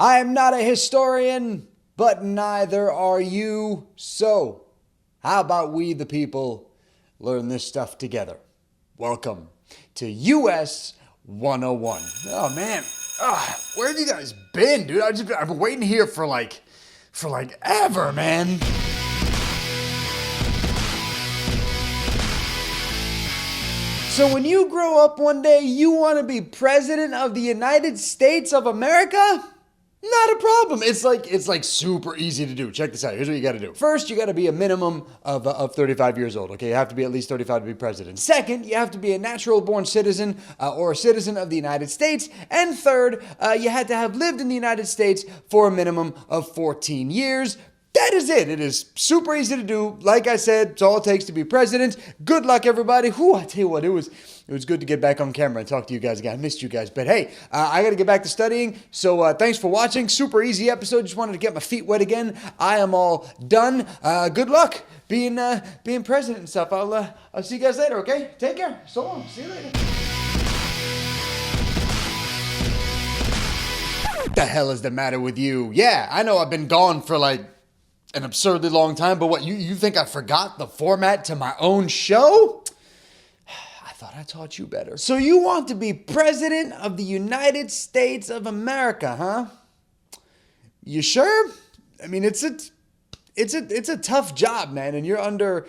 I am not a historian, but neither are you. So, how about we, the people, learn this stuff together? Welcome to US 101. Oh man, where have you guys been, dude? I've been waiting here for like ever, man. So when you grow up one day, you want to be president of the United States of America? Not a problem. It's like super easy to do. Check this out. Here's what you got to do. First, you got to be a minimum of 35 years old. Okay, you have to be at least 35 to be president. Second, you have to be a natural born citizen or a citizen of the United States. And third, you had to have lived in the United States for a minimum of 14 years. That is it. It is super easy to do. Like I said, it's all it takes to be president. Good luck, everybody. Whew, I tell you what, it was good to get back on camera and talk to you guys again. I missed you guys. But hey, I got to get back to studying. So thanks for watching. Super easy episode. Just wanted to get my feet wet again. I am all done. Good luck being president and stuff. I'll see you guys later, okay? Take care. So long. See you later. What the hell is the matter with you? Yeah, I know I've been gone for like an absurdly long time, but what, you think I forgot the format to my own show? I thought I taught you better. So you want to be president of the United States of America, huh? You sure? I mean, it's a tough job, man, and you're under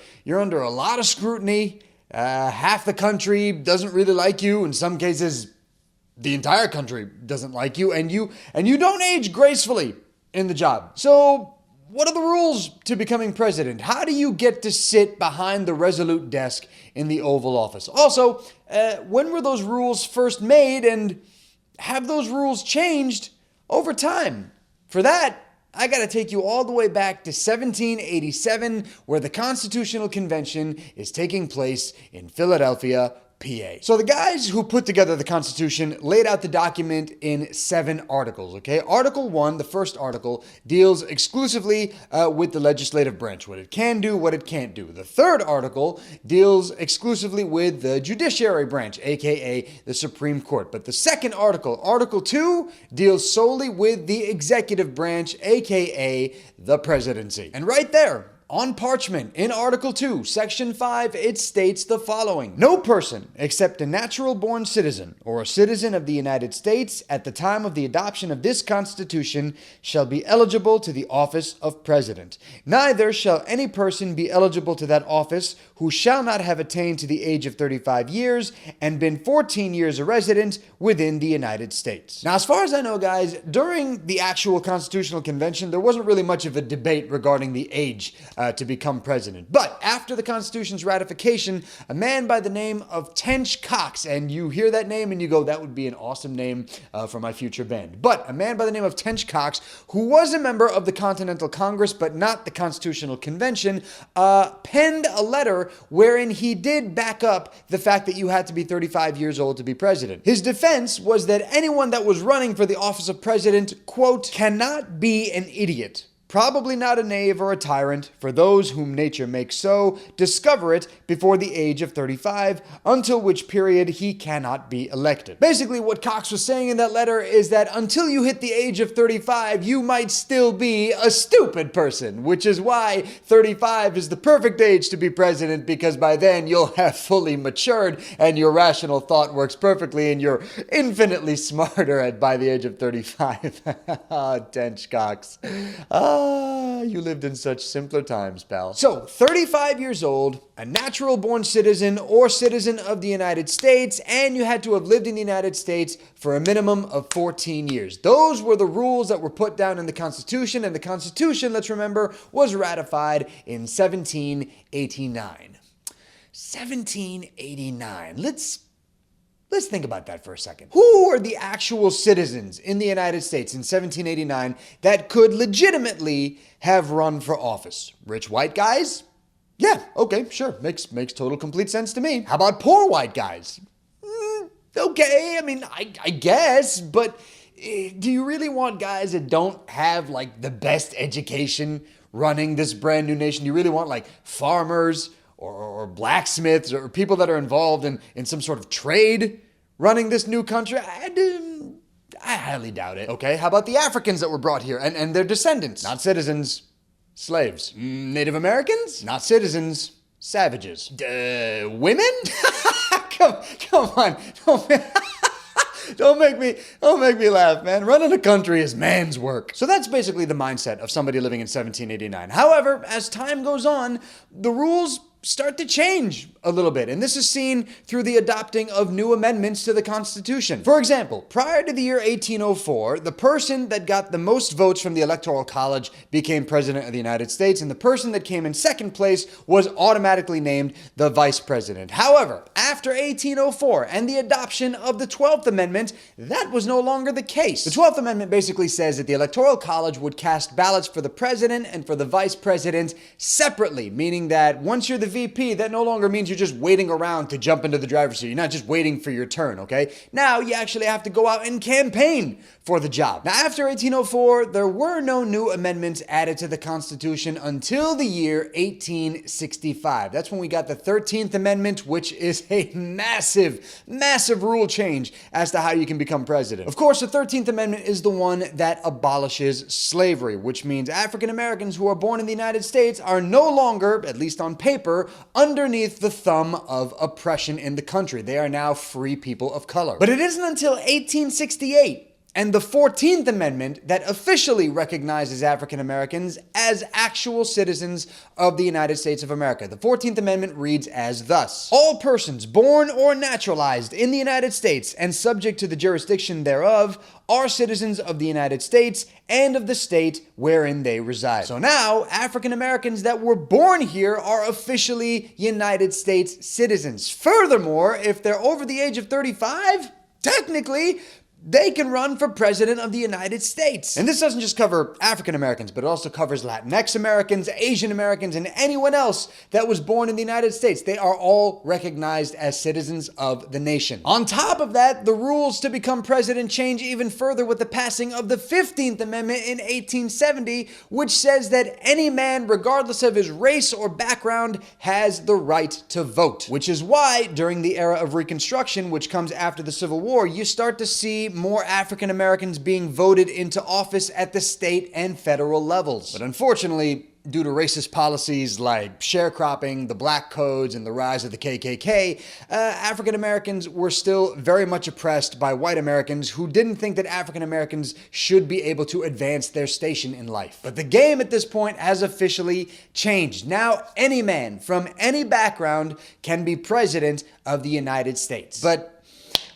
a lot of scrutiny. Half the country doesn't really like you. In some cases, the entire country doesn't like you, and you don't age gracefully in the job. So what are the rules to becoming president? How do you get to sit behind the resolute desk in the Oval Office? Also, when were those rules first made, and have those rules changed over time? For that, I got to take you all the way back to 1787, where the Constitutional Convention is taking place in Philadelphia, PA. So the guys who put together the Constitution laid out the document in 7 articles, okay? Article 1, the first article, deals exclusively with the legislative branch, what it can do, what it can't do. The third article deals exclusively with the judiciary branch, aka the Supreme Court. But the second article, Article 2, deals solely with the executive branch, aka the presidency. And right there, on parchment, in Article 2, Section 5, it states the following: no person except a natural-born citizen or a citizen of the United States at the time of the adoption of this Constitution shall be eligible to the office of President. Neither shall any person be eligible to that office who shall not have attained to the age of 35 years and been 14 years a resident within the United States. Now, as far as I know, guys, during the actual Constitutional Convention, there wasn't really much of a debate regarding the age to become president. But after the Constitution's ratification, a man by the name of Tench Coxe, and you hear that name and you go, that would be an awesome name for my future band. But a man by the name of Tench Coxe, who was a member of the Continental Congress, but not the Constitutional Convention, penned a letter wherein he did back up the fact that you had to be 35 years old to be president. His defense was that anyone that was running for the office of president, quote, cannot be an idiot. Probably not a knave or a tyrant, for those whom nature makes so discover it before the age of 35, until which period he cannot be elected. Basically, what Coxe was saying in that letter is that until you hit the age of 35, you might still be a stupid person, which is why 35 is the perfect age to be president, because by then you'll have fully matured and your rational thought works perfectly and you're infinitely smarter by the age of 35. Tench Coxe. You lived in such simpler times, pal. So, 35 years old, a natural-born citizen or citizen of the United States, and you had to have lived in the United States for a minimum of 14 years. Those were the rules that were put down in the Constitution, and the Constitution, let's remember, was ratified in 1789. 1789. Let's think about that for a second. Who are the actual citizens in the United States in 1789 that could legitimately have run for office? Rich white guys? Yeah, okay, sure. Makes total complete sense to me. How about poor white guys? Okay, I mean, I guess, but do you really want guys that don't have like the best education running this brand new nation? Do you really want like farmers or blacksmiths or people that are involved in some sort of trade running this new country? I highly doubt it. Okay, how about the Africans that were brought here and their descendants? Not citizens, slaves. Native Americans? Not citizens, savages. Women? come on. Don't make me laugh, man. Running a country is man's work. So that's basically the mindset of somebody living in 1789. However, as time goes on, the rules start to change a little bit, and this is seen through the adopting of new amendments to the Constitution. For example, prior to the year 1804, the person that got the most votes from the Electoral College became President of the United States, and the person that came in second place was automatically named the Vice President. However, after 1804 and the adoption of the 12th Amendment, that was no longer the case. The 12th Amendment basically says that the Electoral College would cast ballots for the President and for the Vice President separately, meaning that once you're the VP, that no longer means you're just waiting around to jump into the driver's seat. You're not just waiting for your turn, okay? Now you actually have to go out and campaign for the job. Now, after 1804, there were no new amendments added to the Constitution until the year 1865. That's when we got the 13th Amendment, which is a massive, massive rule change as to how you can become president. Of course, the 13th Amendment is the one that abolishes slavery, which means African Americans who are born in the United States are no longer, at least on paper, underneath the thumb of oppression in the country. They are now free people of color. But it isn't until 1868 and the 14th Amendment that officially recognizes African Americans as actual citizens of the United States of America. The 14th Amendment reads as thus: all persons born or naturalized in the United States and subject to the jurisdiction thereof are citizens of the United States and of the state wherein they reside. So now, African Americans that were born here are officially United States citizens. Furthermore, if they're over the age of 35, technically, they can run for president of the United States. And this doesn't just cover African Americans, but it also covers Latinx Americans, Asian Americans, and anyone else that was born in the United States. They are all recognized as citizens of the nation. On top of that, the rules to become president change even further with the passing of the 15th Amendment in 1870, which says that any man, regardless of his race or background, has the right to vote. Which is why, during the era of Reconstruction, which comes after the Civil War, you start to see more African Americans being voted into office at the state and federal levels. But unfortunately, due to racist policies like sharecropping, the black codes, and the rise of the KKK, African Americans were still very much oppressed by white Americans who didn't think that African Americans should be able to advance their station in life. But the game at this point has officially changed. Now, any man from any background can be president of the United States. But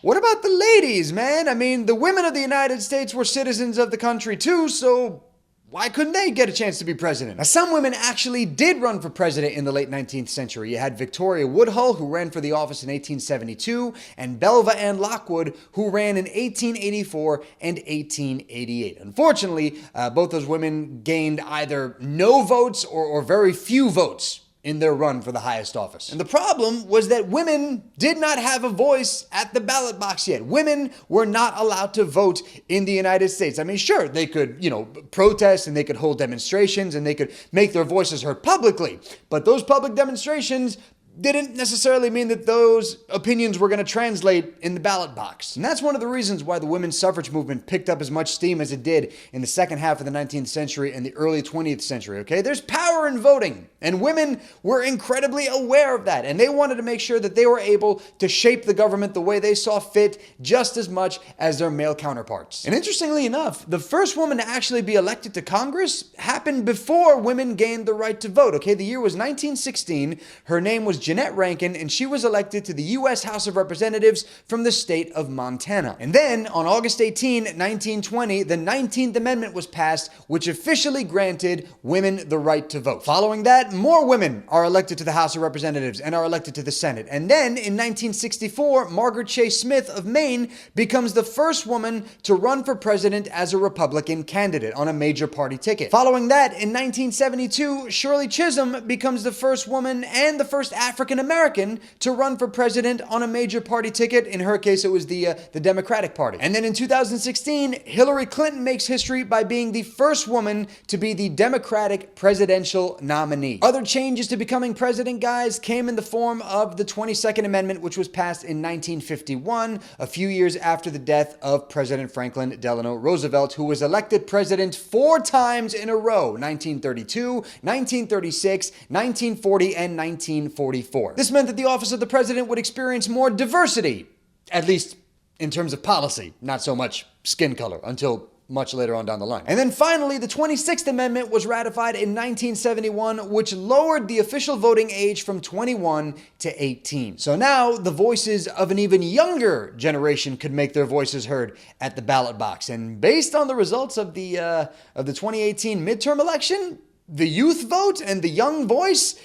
what about the ladies, man? I mean, the women of the United States were citizens of the country too, so why couldn't they get a chance to be president? Now, some women actually did run for president in the late 19th century. You had Victoria Woodhull, who ran for the office in 1872, and Belva Ann Lockwood, who ran in 1884 and 1888. Unfortunately, both those women gained either no votes or very few votes in their run for the highest office. And the problem was that women did not have a voice at the ballot box yet. Women were not allowed to vote in the United States. I mean, sure, they could, protest and they could hold demonstrations and they could make their voices heard publicly, but those public demonstrations didn't necessarily mean that those opinions were going to translate in the ballot box. And that's one of the reasons why the women's suffrage movement picked up as much steam as it did in the second half of the 19th century and the early 20th century, okay? There's power in voting, and women were incredibly aware of that, and they wanted to make sure that they were able to shape the government the way they saw fit just as much as their male counterparts. And interestingly enough, the first woman to actually be elected to Congress happened before women gained the right to vote, okay? The year was 1916. Her name was Jeanette Rankin, and she was elected to the U.S. House of Representatives from the state of Montana. And then, on August 18, 1920, the 19th Amendment was passed, which officially granted women the right to vote. Following that, more women are elected to the House of Representatives and are elected to the Senate. And then, in 1964, Margaret Chase Smith of Maine becomes the first woman to run for president as a Republican candidate on a major party ticket. Following that, in 1972, Shirley Chisholm becomes the first woman and the first African African American to run for president on a major party ticket. In her case, it was the Democratic Party. And then in 2016, Hillary Clinton makes history by being the first woman to be the Democratic presidential nominee. Other changes to becoming president, guys, came in the form of the 22nd Amendment, which was passed in 1951, a few years after the death of President Franklin Delano Roosevelt, who was elected president 4 times in a row: 1932, 1936, 1940, and 1944. This meant that the office of the president would experience more diversity, at least in terms of policy, not so much skin color, until much later on down the line. And then finally, the 26th Amendment was ratified in 1971, which lowered the official voting age from 21 to 18. So now the voices of an even younger generation could make their voices heard at the ballot box. And based on the results of the 2018 midterm election, the youth vote and the young voice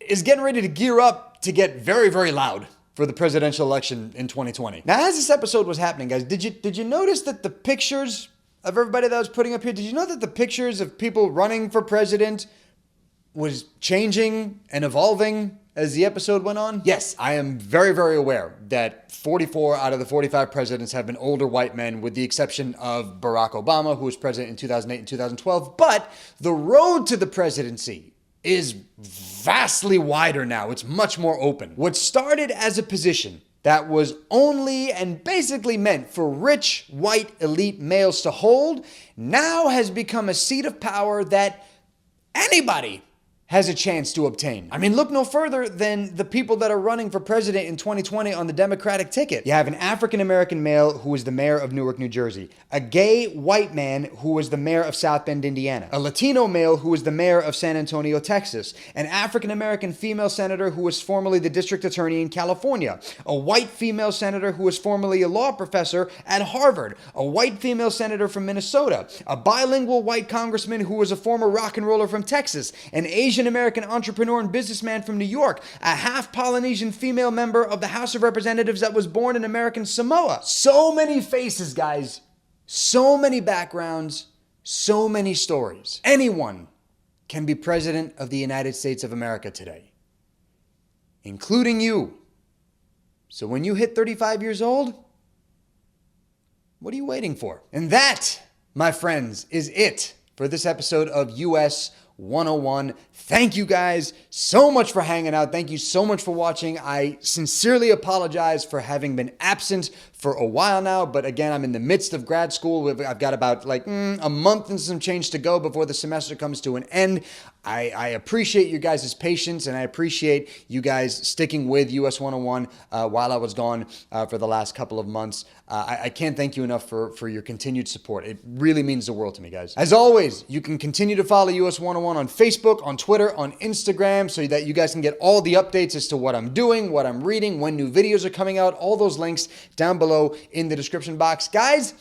is getting ready to gear up to get very, very loud for the presidential election in 2020. Now, as this episode was happening, guys, did you notice that the pictures of everybody that I was putting up here, did you know that the pictures of people running for president was changing and evolving as the episode went on? Yes, I am very, very aware that 44 out of the 45 presidents have been older white men, with the exception of Barack Obama, who was president in 2008 and 2012. But the road to the presidency is vastly wider now. It's much more open. What started as a position that was only and basically meant for rich, white, elite males to hold, now has become a seat of power that anybody has a chance to obtain. I mean, look no further than the people that are running for president in 2020 on the Democratic ticket. You have an African-American male who is the mayor of Newark, New Jersey, a gay white man who was the mayor of South Bend, Indiana, a Latino male who was the mayor of San Antonio, Texas, an African-American female senator who was formerly the district attorney in California, a white female senator who was formerly a law professor at Harvard, a white female senator from Minnesota, a bilingual white congressman who was a former rock and roller from Texas, an Asian American entrepreneur and businessman from New York, a half Polynesian female member of the House of Representatives that was born in American Samoa. So many faces, guys. So many backgrounds. So many stories. Anyone can be president of the United States of America today, including you. So when you hit 35 years old, what are you waiting for? And that, my friends, is it for this episode of US 101. Thank you guys so much for hanging out. Thank you so much for watching. I sincerely apologize for having been absent for a while now, but again, I'm in the midst of grad school. I've got about a month and some change to go before the semester comes to an end. I appreciate you guys' patience, and I appreciate you guys sticking with US 101 while I was gone for the last couple of months. I can't thank you enough for your continued support. It really means the world to me, guys. As always, you can continue to follow US 101 on Facebook, on Twitter, on Instagram, so that you guys can get all the updates as to what I'm doing, what I'm reading, when new videos are coming out. All those links down below in the description box. Guys,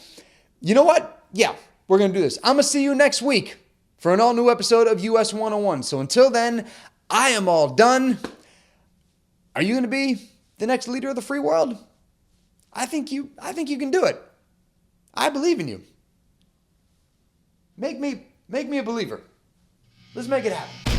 you know what? Yeah, we're going to do this. I'm going to see you next week for an all-new episode of US 101. So until then, I am all done. Are you going to be the next leader of the free world? I think you can do it. I believe in you. Make me a believer. Let's make it happen.